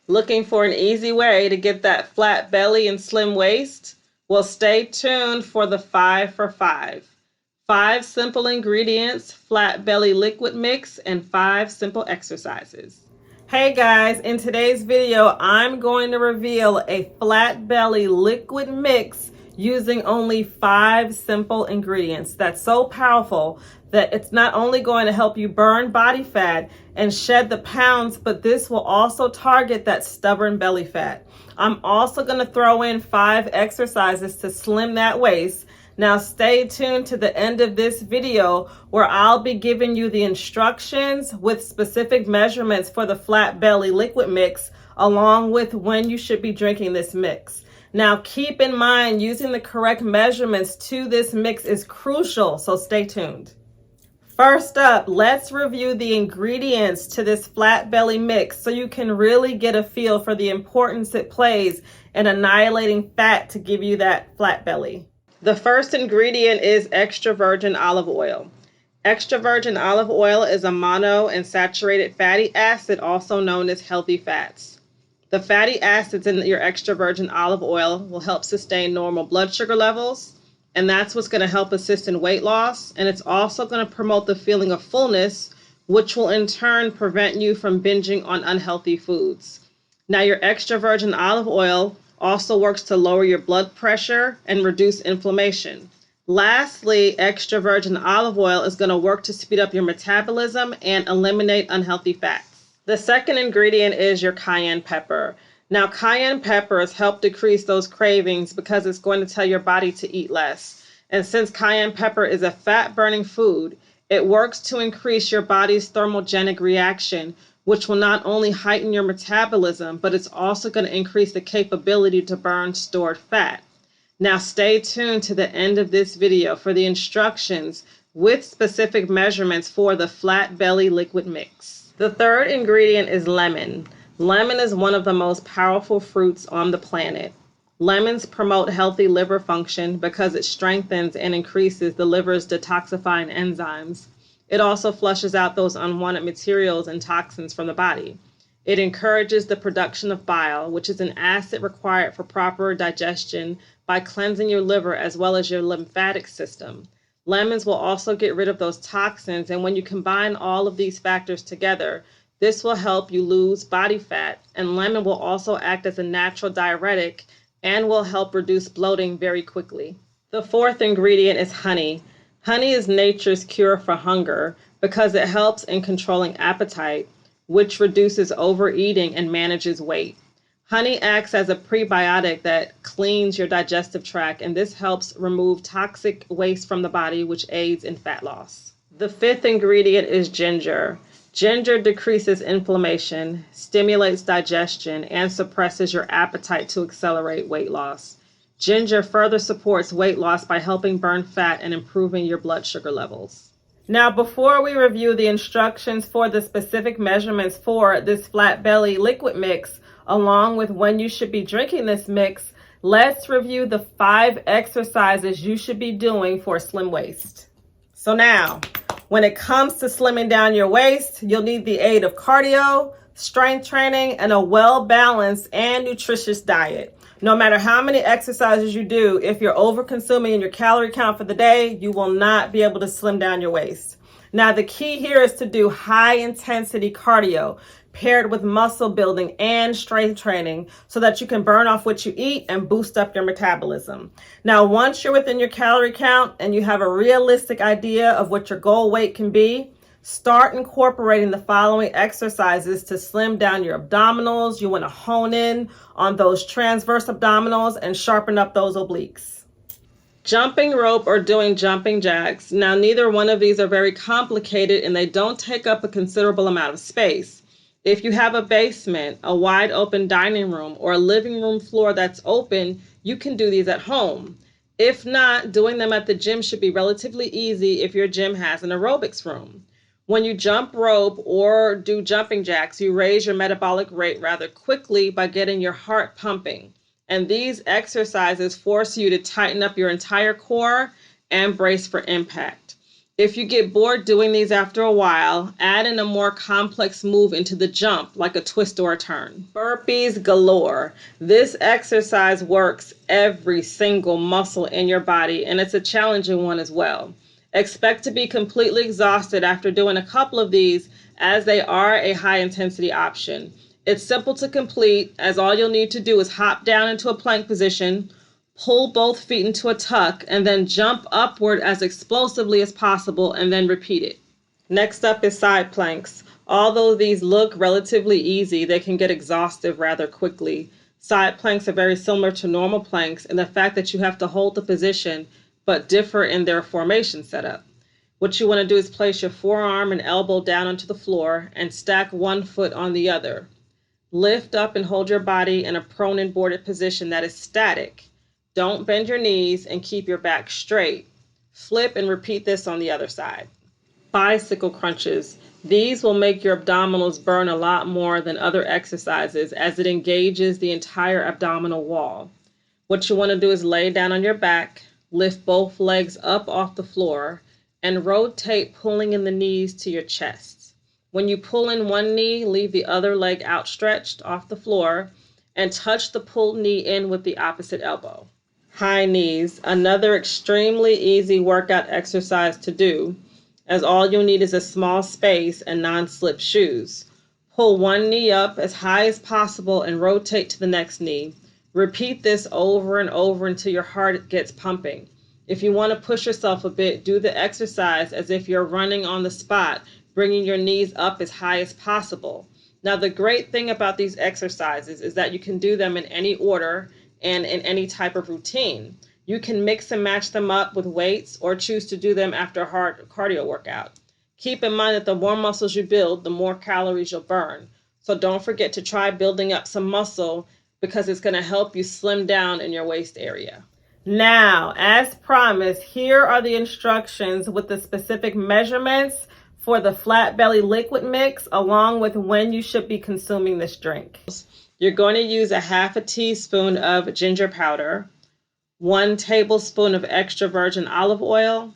Looking for an easy way to get that flat belly and slim waist? Well, stay tuned for the 5 for 5. 5 simple ingredients, flat belly liquid mix, and 5 simple exercises. Hey guys, in today's video, I'm going to reveal a flat belly liquid mix using only 5 simple ingredients. That's so powerful that it's not only going to help you burn body fat and shed the pounds, but this will also target that stubborn belly fat. I'm also going to throw in 5 exercises to slim that waist. Now stay tuned to the end of this video where I'll be giving you the instructions with specific measurements for the flat belly liquid mix, along with when you should be drinking this mix. Now keep in mind, using the correct measurements to this mix is crucial, so stay tuned. First up, let's review the ingredients to this flat belly mix so you can really get a feel for the importance it plays in annihilating fat to give you that flat belly. The first ingredient is extra virgin olive oil. Extra virgin olive oil is a monounsaturated fatty acid, also known as healthy fats. The fatty acids in your extra virgin olive oil will help sustain normal blood sugar levels, and that's what's going to help assist in weight loss. And it's also going to promote the feeling of fullness, which will in turn prevent you from binging on unhealthy foods. Now, your extra virgin olive oil also works to lower your blood pressure and reduce inflammation. Lastly, extra virgin olive oil is going to work to speed up your metabolism and eliminate unhealthy fats. The second ingredient is your cayenne pepper. Now, cayenne peppers help decrease those cravings because it's going to tell your body to eat less. And since cayenne pepper is a fat-burning food, it works to increase your body's thermogenic reaction, which will not only heighten your metabolism, but it's also going to increase the capability to burn stored fat. Now, stay tuned to the end of this video for the instructions with specific measurements for the flat belly liquid mix. The third ingredient is lemon. Lemon is one of the most powerful fruits on the planet. Lemons promote healthy liver function because it strengthens and increases the liver's detoxifying enzymes. It also flushes out those unwanted materials and toxins from the body. It encourages the production of bile, which is an acid required for proper digestion, by cleansing your liver as well as your lymphatic system. Lemons will also get rid of those toxins, and when you combine all of these factors together, this will help you lose body fat, and lemon will also act as a natural diuretic and will help reduce bloating very quickly. The fourth ingredient is honey. Honey is nature's cure for hunger because it helps in controlling appetite, which reduces overeating and manages weight. Honey acts as a prebiotic that cleans your digestive tract, and this helps remove toxic waste from the body, which aids in fat loss. The fifth ingredient is ginger. Ginger decreases inflammation, stimulates digestion, and suppresses your appetite to accelerate weight loss. Ginger further supports weight loss by helping burn fat and improving your blood sugar levels. Now, before we review the instructions for the specific measurements for this flat belly liquid mix, along with when you should be drinking this mix, let's review the 5 exercises you should be doing for a slim waist. So now, when it comes to slimming down your waist, you'll need the aid of cardio, strength training, and a well-balanced and nutritious diet. No matter how many exercises you do, if you're over-consuming in your calorie count for the day, you will not be able to slim down your waist. Now, the key here is to do high-intensity cardio paired with muscle building and strength training so that you can burn off what you eat and boost up your metabolism. Now, once you're within your calorie count and you have a realistic idea of what your goal weight can be, start incorporating the following exercises to slim down your abdominals. You want to hone in on those transverse abdominals and sharpen up those obliques. Jumping rope or doing jumping jacks. Now, neither one of these are very complicated and they don't take up a considerable amount of space. If you have a basement, a wide open dining room, or a living room floor that's open, you can do these at home. If not, doing them at the gym should be relatively easy if your gym has an aerobics room. When you jump rope or do jumping jacks, you raise your metabolic rate rather quickly by getting your heart pumping. And these exercises force you to tighten up your entire core and brace for impact. If you get bored doing these after a while, add in a more complex move into the jump, like a twist or a turn. Burpees galore. This exercise works every single muscle in your body, and it's a challenging one as well. Expect to be completely exhausted after doing a couple of these, as they are a high intensity option. It's simple to complete, as all you'll need to do is hop down into a plank position, pull both feet into a tuck, and then jump upward as explosively as possible, and then repeat it. Next up is side planks. Although these look relatively easy, they can get exhaustive rather quickly. Side planks are very similar to normal planks in the fact that you have to hold the position, but differ in their formation setup. What you want to do is place your forearm and elbow down onto the floor and stack one foot on the other. Lift up and hold your body in a prone and boarded position that is static. Don't bend your knees and keep your back straight. Flip and repeat this on the other side. Bicycle crunches. These will make your abdominals burn a lot more than other exercises, as it engages the entire abdominal wall. What you want to do is lay down on your back, lift both legs up off the floor, and rotate, pulling in the knees to your chest. When you pull in one knee, leave the other leg outstretched off the floor and touch the pulled knee in with the opposite elbow. High knees, another extremely easy workout exercise to do, as all you'll need is a small space and non-slip shoes. Pull one knee up as high as possible and rotate to the next knee. Repeat this over and over until your heart gets pumping. If you want to push yourself a bit, do the exercise as if you're running on the spot, bringing your knees up as high as possible. Now, the great thing about these exercises is that you can do them in any order and in any type of routine. You can mix and match them up with weights or choose to do them after a hard cardio workout. Keep in mind that the more muscles you build, the more calories you'll burn. So don't forget to try building up some muscle, because it's going to help you slim down in your waist area. Now, as promised, here are the instructions with the specific measurements for the flat belly liquid mix, along with when you should be consuming this drink. You're going to use a half a teaspoon of ginger powder, 1 tablespoon of extra virgin olive oil,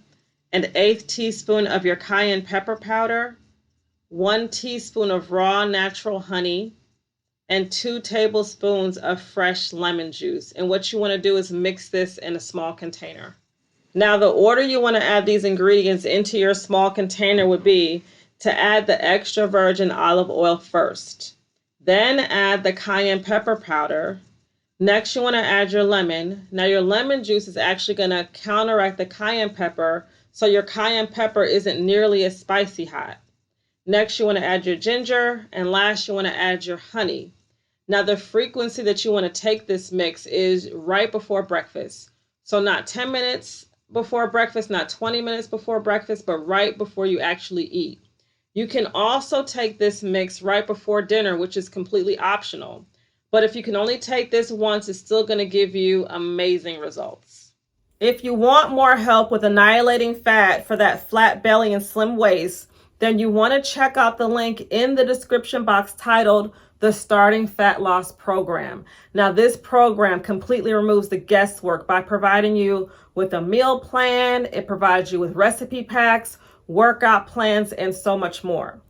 an 1/8 teaspoon of your cayenne pepper powder, 1 teaspoon of raw natural honey, and 2 tablespoons of fresh lemon juice. And what you want to do is mix this in a small container. Now, the order you want to add these ingredients into your small container would be to add the extra virgin olive oil first. Then add the cayenne pepper powder. Next, you want to add your lemon. Now, your lemon juice is actually going to counteract the cayenne pepper, so your cayenne pepper isn't nearly as spicy hot. Next, you want to add your ginger, and last, you want to add your honey. Now, the frequency that you want to take this mix is right before breakfast. So not 10 minutes before breakfast, not 20 minutes before breakfast, but right before you actually eat. You can also take this mix right before dinner, which is completely optional. But if you can only take this once, it's still going to give you amazing results. If you want more help with annihilating fat for that flat belly and slim waist, then you want to check out the link in the description box titled the Starting Fat Loss Program. Now, this program completely removes the guesswork by providing you with a meal plan. It provides you with recipe packs, workout plans, and so much more.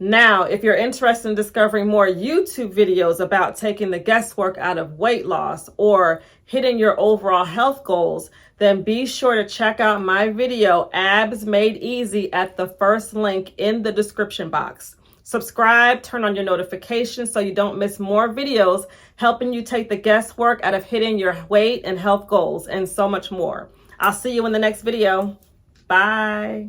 Now, if you're interested in discovering more YouTube videos about taking the guesswork out of weight loss or hitting your overall health goals, then be sure to check out my video, Abs Made Easy, at the first link in the description box. Subscribe, turn on your notifications so you don't miss more videos helping you take the guesswork out of hitting your weight and health goals, and so much more. I'll see you in the next video. Bye.